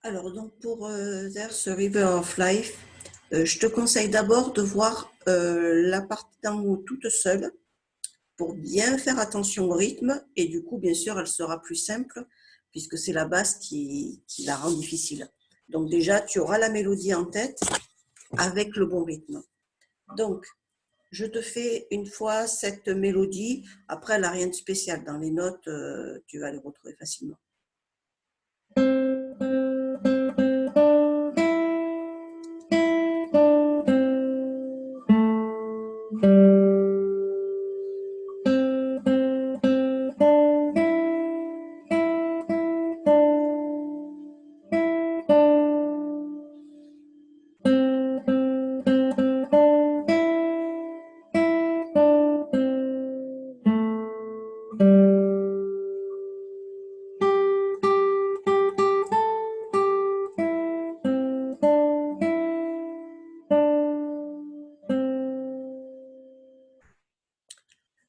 Alors, donc pour There's a River of Life, je te conseille d'abord de voir la partie d'en haut toute seule pour bien faire attention au rythme et du coup, bien sûr, elle sera plus simple puisque c'est la basse qui la rend difficile. Donc déjà, tu auras la mélodie en tête avec le bon rythme. Donc, je te fais une fois cette mélodie. Après, elle n'a rien de spécial. Dans les notes, tu vas les retrouver facilement.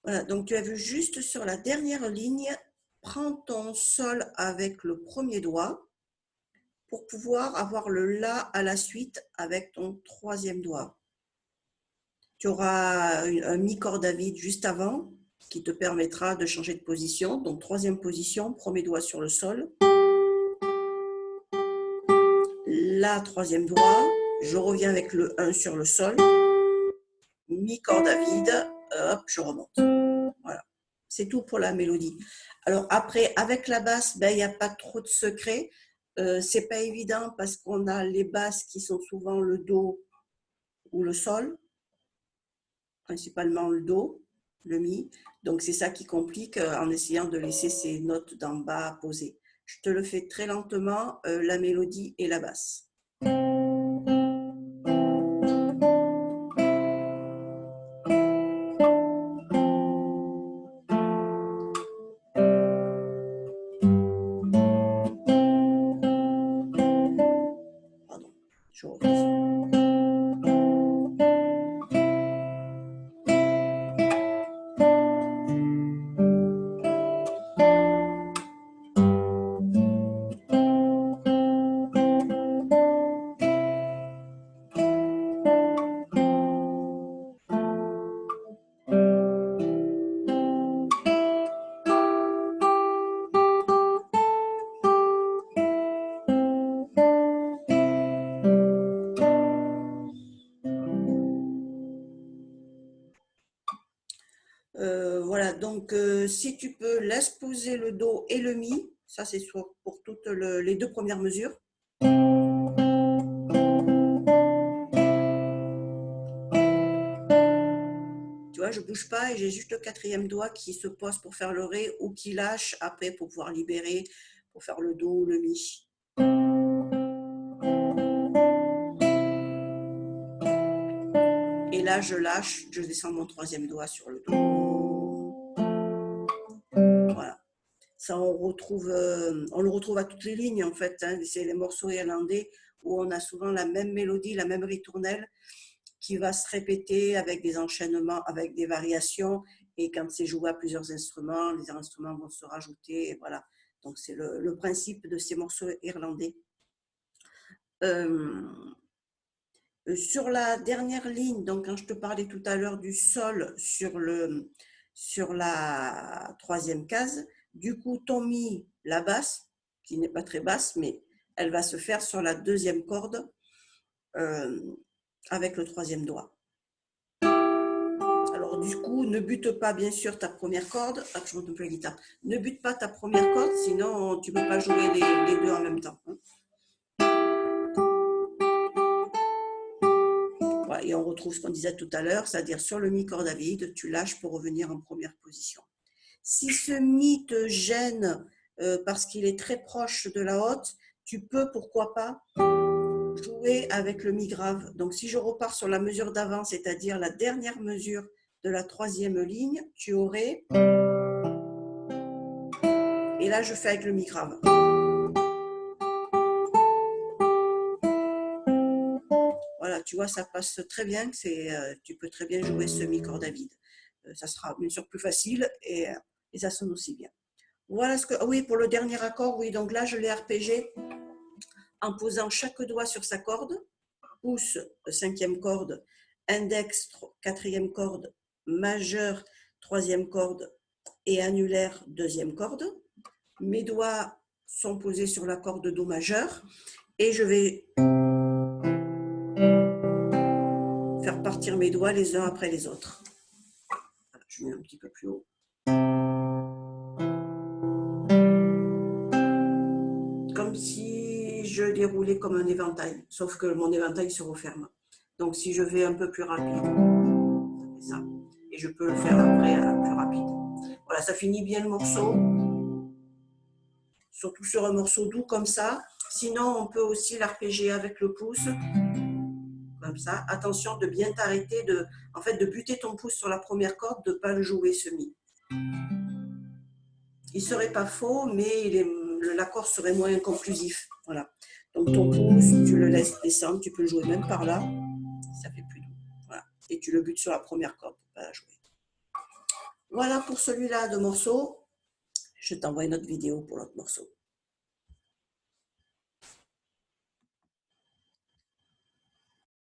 Voilà, donc tu as vu juste sur la dernière ligne, prends ton sol avec le premier doigt pour pouvoir avoir le La à la suite avec ton troisième doigt. Tu auras un mi-corde à vide juste avant qui te permettra de changer de position. Donc troisième position, premier doigt sur le sol. La troisième doigt, je reviens avec le 1 sur le sol. Mi-corde à vide, hop, je remonte. Voilà, c'est tout pour la mélodie. Alors après, avec la basse, il n'y a pas trop de secret. C'est pas évident parce qu'on a les basses qui sont souvent le Do ou le Sol, principalement le Do, le Mi. Donc c'est ça qui complique en essayant de laisser ces notes d'en bas posées. Je te le fais très lentement, la mélodie et la basse. Pardon, je reviens. Voilà, donc si tu peux, laisse poser le Do et le Mi. Ça, c'est pour toutes les deux premières mesures. Tu vois, je ne bouge pas et j'ai juste le quatrième doigt qui se pose pour faire le Ré ou qui lâche après pour pouvoir libérer, pour faire le Do ou le Mi. Et là, je lâche, je descends mon troisième doigt sur le Do. Voilà. Ça, on le retrouve à toutes les lignes, en fait. Hein. C'est les morceaux irlandais où on a souvent la même mélodie, la même ritournelle qui va se répéter avec des enchaînements, avec des variations. Et quand c'est joué à plusieurs instruments, les instruments vont se rajouter. Et voilà. Donc, c'est le principe de ces morceaux irlandais. Sur la dernière ligne, donc quand je te parlais tout à l'heure du sol sur la troisième case, du coup, ton Mi, la basse, qui n'est pas très basse, mais elle va se faire sur la deuxième corde avec le troisième doigt. Alors du coup, ne bute pas bien sûr ta première corde. Ah, je monte un peu la guitare. Ne bute pas ta première corde, sinon tu ne peux pas jouer les deux en même temps. Voilà, et on retrouve ce qu'on disait tout à l'heure, c'est-à-dire sur le Mi corde à vide, tu lâches pour revenir en première position. Si ce Mi te gêne parce qu'il est très proche de la haute, tu peux, pourquoi pas, jouer avec le Mi grave. Donc si je repars sur la mesure d'avant, c'est-à-dire la dernière mesure de la troisième ligne, tu aurais... Et là, je fais avec le Mi grave. Voilà, tu vois, ça passe très bien. Tu peux très bien jouer ce Mi corde à vide. Ça sera bien sûr plus facile et ça sonne aussi bien. Voilà ce que... Oui, pour le dernier accord, oui, donc là, je l'ai arpégé en posant chaque doigt sur sa corde, pouce, 5e corde, index, 4e corde, majeur, 3e corde et annulaire, 2e corde. Mes doigts sont posés sur la corde Do majeur et je vais faire partir mes doigts les uns après les autres. Voilà, je mets un petit peu plus haut. Comme si je déroulais comme un éventail, sauf que mon éventail se referme. Donc si je vais un peu plus rapide, ça fait ça. Et je peux le faire après plus rapide. Voilà, ça finit bien le morceau. Surtout sur un morceau doux comme ça. Sinon, on peut aussi l'arpéger avec le pouce. Comme ça. Attention de bien t'arrêter, de buter ton pouce sur la première corde, de ne pas le jouer semi. Il ne serait pas faux, mais l'accord serait moins conclusif. Voilà. Donc ton pouce, tu le laisses descendre, tu peux le jouer même par là, ça fait plus doux. Voilà. Et tu le butes sur la première corde pour ne pas la jouer. Voilà pour celui-là de morceau. Je t'envoie une autre vidéo pour l'autre morceau.